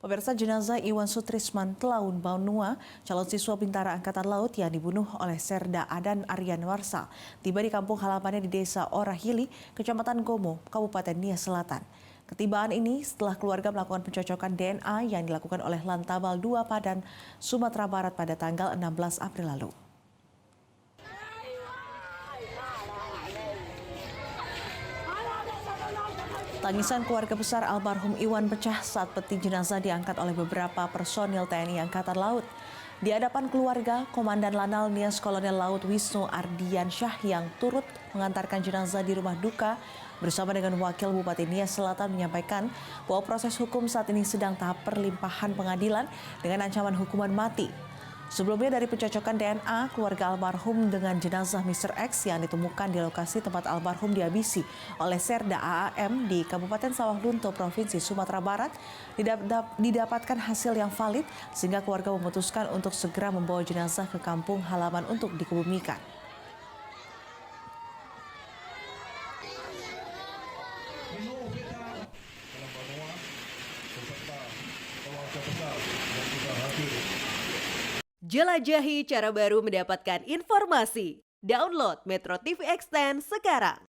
Pemirsa, jenazah Iwan Sutrisman Telaun Banua, calon siswa Bintara Angkatan Laut yang dibunuh oleh Serda Adan Aryan Warsa, tiba di kampung halamannya di Desa Orahili, Kecamatan Gomo, Kabupaten Nias Selatan. Ketibaan ini setelah keluarga melakukan pencocokan DNA yang dilakukan oleh Lantabal 2 Padan, Sumatera Barat pada tanggal 16 April lalu. Tangisan keluarga besar almarhum Iwan pecah saat peti jenazah diangkat oleh beberapa personil TNI Angkatan Laut. Di hadapan keluarga, Komandan Lanal Nias Kolonel Laut Wisnu Ardiansyah yang turut mengantarkan jenazah di rumah duka bersama dengan Wakil Bupati Nias Selatan menyampaikan bahwa proses hukum saat ini sedang tahap perlimpahan pengadilan dengan ancaman hukuman mati. Sebelumnya dari pencocokan DNA, keluarga almarhum dengan jenazah Mr. X yang ditemukan di lokasi tempat almarhum dihabisi oleh Serda AAM di Kabupaten Sawah Lunto, Provinsi Sumatera Barat, didapatkan hasil yang valid sehingga keluarga memutuskan untuk segera membawa jenazah ke kampung halaman untuk dikebumikan. Jelajahi cara baru mendapatkan informasi. Download Metro TV Extend sekarang.